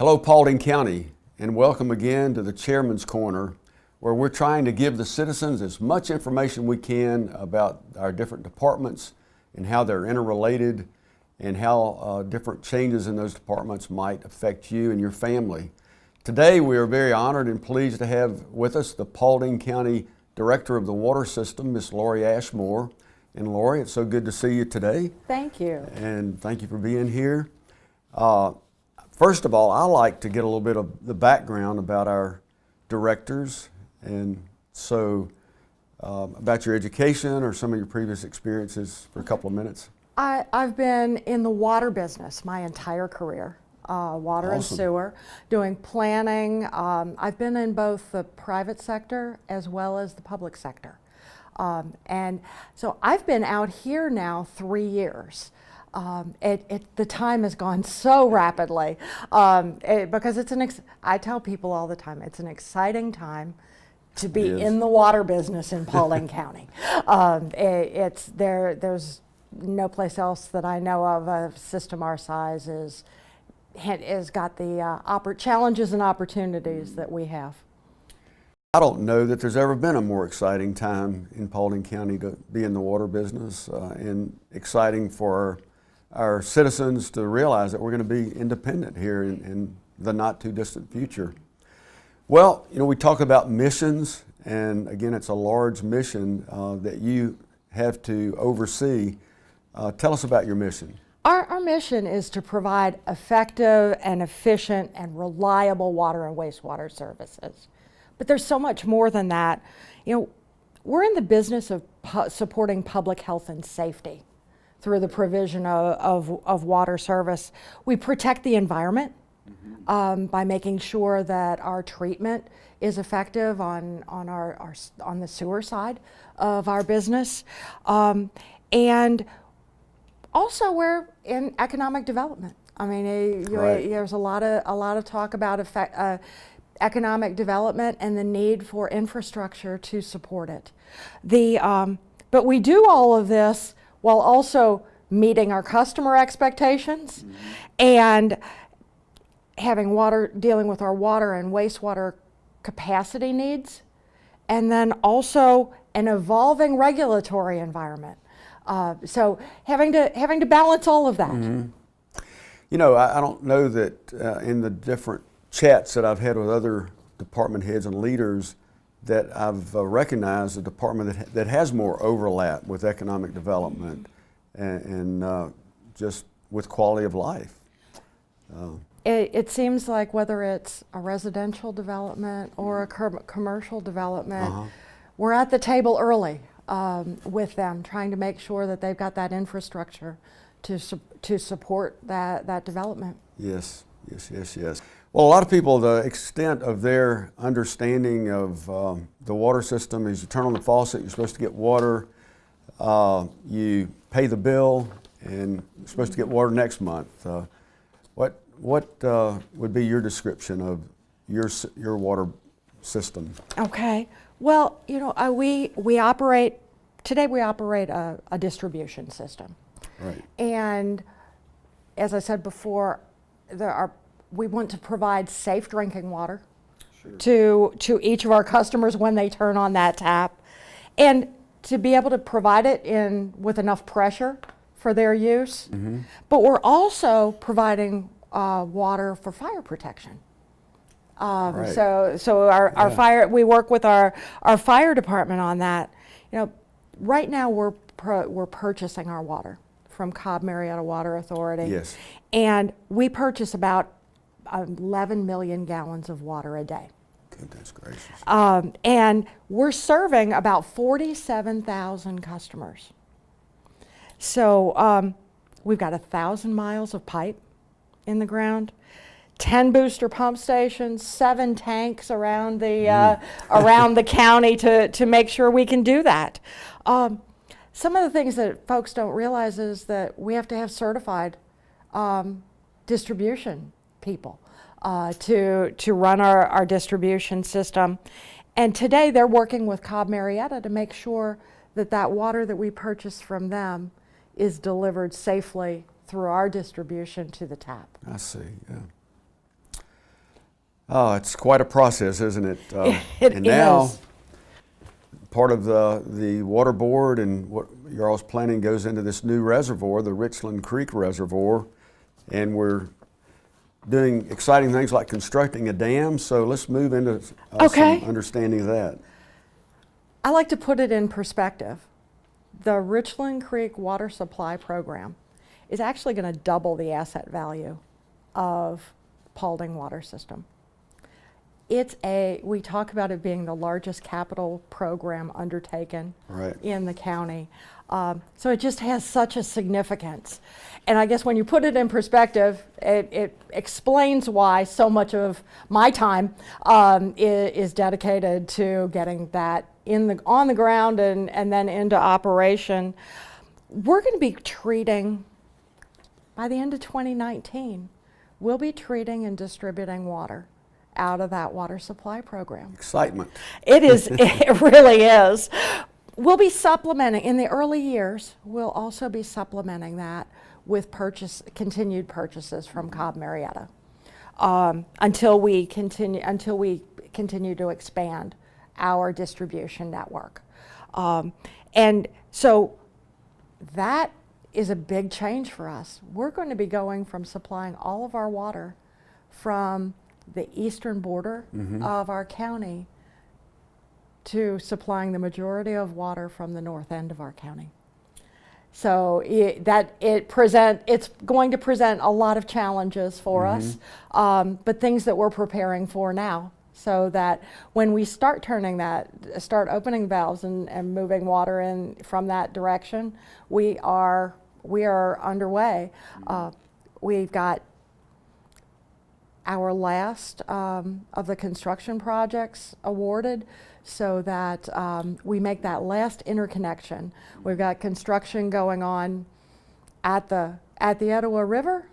Hello, Paulding County, and welcome again to the Chairman's Corner, where we're trying to give the citizens as much information we can about our different departments and how they're interrelated and how different changes in those departments might affect you and your family. Today, we are very honored and pleased to have with us the Paulding County Director of the Water System, Miss Laurie Ashmore. And Laurie, it's so good to see you today. Thank you. And thank you for being here. First of all, I like to get a little bit of the background about our directors, and so about your education or some of your previous experiences for a couple of minutes. I've been in the water business my entire career, water and sewer, doing planning. I've been in both the private sector as well as the public sector. And so I've been out here now 3 years. The time has gone so rapidly because I tell people all the time, it's an exciting time to be in the water business in Paulding County. There's no place else that I know of a system our size has got the challenges and opportunities that we have. I don't know that there's ever been a more exciting time in Paulding County to be in the water business, and exciting for our citizens to realize that we're going to be independent here in the not too distant future. Well, you know, we talk about missions, and again, it's a large mission that you have to oversee. Tell us about your mission. Our mission is to provide effective and efficient and reliable water and wastewater services. But there's so much more than that. You know, we're in the business of supporting public health and safety through the provision of water service. We protect the environment by making sure that our treatment is effective on the sewer side of our business. And also we're in economic development. I mean, there's a lot of talk about economic development and the need for infrastructure to support it. But we do all of this while also meeting our customer expectations and dealing with our water and wastewater capacity needs, and then also an evolving regulatory environment. So having to balance all of that. You know, I don't know that in the different chats that I've had with other department heads and leaders that I've recognized a department that has more overlap with economic development and just with quality of life. It seems like whether it's a residential development or a commercial development, we're at the table early with them, trying to make sure that they've got that infrastructure to support that development. Yes. Well, a lot of people, the extent of their understanding of the water system is you turn on the faucet, you're supposed to get water, you pay the bill, and you're supposed to get water next month. What would be your description of your water system? Okay. Well, you know, we operate a distribution system. Right. And as I said before, we want to provide safe drinking water to each of our customers when they turn on that tap, and to be able to provide it with enough pressure for their use. But we're also providing water for fire protection. So our fire, we work with our fire department on that. You know, right now we're purchasing our water from Cobb Marietta Water Authority. Yes. And we purchase about 11 million gallons of water a day. Goodness gracious. And we're serving about 47,000 customers. So we've got 1,000 miles of pipe in the ground, 10 booster pump stations, 7 tanks around the county to make sure we can do that. Some of the things that folks don't realize is that we have to have certified distribution people to run our distribution system. And today they're working with Cobb Marietta to make sure that water that we purchase from them is delivered safely through our distribution to the tap. I see, yeah. Oh, it's quite a process, isn't it? It and now, is. part of the water board and what your all's planning goes into this new reservoir, the Richland Creek Reservoir, and we're doing exciting things like constructing a dam. So let's move into Okay. some understanding of that. I like to put it in perspective. The Richland Creek Water Supply Program is actually going to double the asset value of Paulding Water System. We talk about it being the largest capital program undertaken Right. in the county. So it just has such a significance. And I guess when you put it in perspective, it explains why so much of my time is dedicated to getting that on the ground and then into operation. We're going to be treating, by the end of 2019, we'll be treating and distributing water out of that water supply program. Excitement. It is, it really is. We'll be supplementing, in the early years, we'll also be supplementing that with continued purchases from Cobb Marietta until we continue to expand our distribution network. And so that is a big change for us. We're going to be going from supplying all of our water from the eastern border of our county to supplying the majority of water from the north end of our county. So it's going to present a lot of challenges for us, but things that we're preparing for now, so that when we start opening valves and moving water in from that direction, we are underway. We've got our last of the construction projects awarded, so that we make that last interconnection. We've got construction going on at the Etowah River,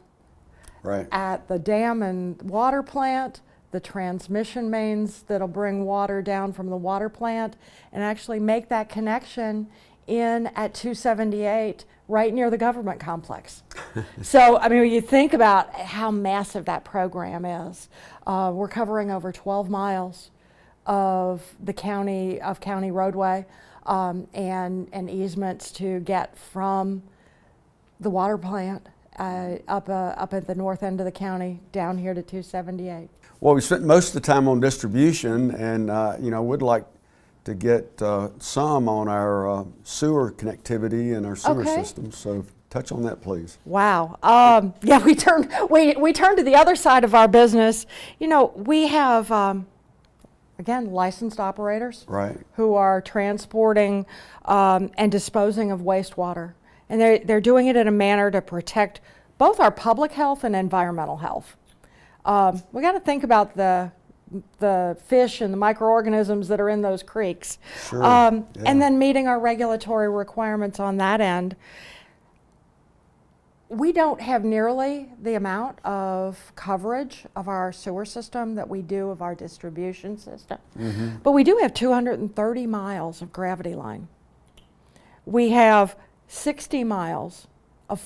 Right. at the dam and water plant, the transmission mains that'll bring water down from the water plant, and actually make that connection in at 278 right near the government complex. So, I mean, when you think about how massive that program is, we're covering over 12 miles of the county roadway and easements to get from the water plant up at the north end of the county down here to 278. Well, we spent most of the time on distribution, and would like to get some on our sewer connectivity and our sewer Okay. systems. So touch on that, please. Wow. Yeah, we turned to the other side of our business. We have again, licensed operators Right. who are transporting and disposing of wastewater. And they're doing it in a manner to protect both our public health and environmental health. We got to think about the fish and the microorganisms that are in those creeks. Sure. And Yeah. then meeting our regulatory requirements on that end. We don't have nearly the amount of coverage of our sewer system that we do of our distribution system. But we do have 230 miles of gravity line. We have 60 miles of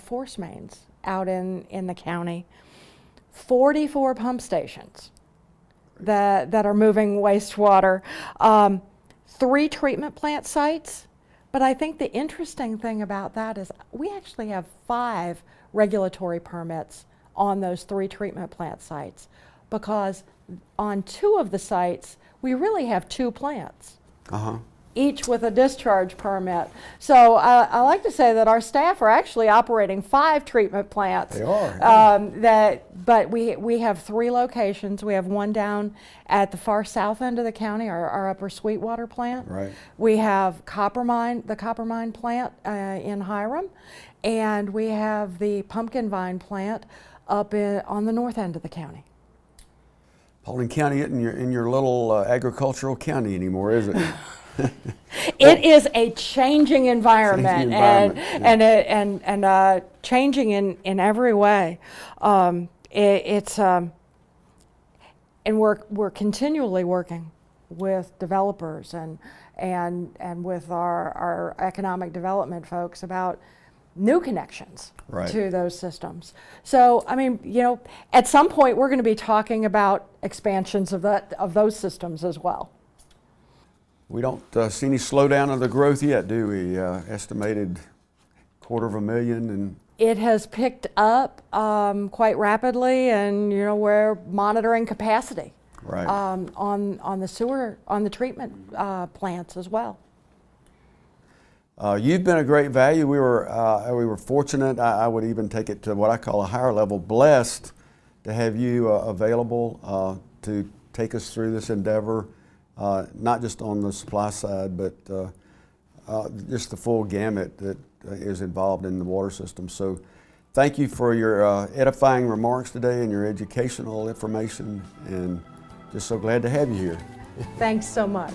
force mains out in the county, 44 pump stations that are moving wastewater, 3 treatment plant sites. But I think the interesting thing about that is we actually have 5 regulatory permits on those 3 treatment plant sites, because on 2 of the sites, we really have 2 plants, each with a discharge permit. So I like to say that our staff are actually operating 5 treatment plants. They are. But we have 3 locations. We have one down at the far south end of the county, our upper Sweetwater plant. Right. We have the Copper Mine plant in Hiram, and we have the Pumpkin Vine plant up on the north end of the county. Paulding County isn't in your little agricultural county anymore, is it? It is a changing environment, yeah. changing in every way. And we're continually working with developers and with our economic development folks about new connections Right. to those systems. So, I mean, at some point we're going to be talking about expansions of those systems as well. We don't see any slowdown of the growth yet, do we? Estimated 250,000 and It has picked up quite rapidly, and we're monitoring capacity right. on the treatment plants as well. You've been a great value. We were fortunate. I would even take it to what I call a higher level, blessed to have you available to take us through this endeavor, not just on the supply side, but just the full gamut that is involved in the water system. So thank you for your edifying remarks today and your educational information, and just so glad to have you here. Thanks so much.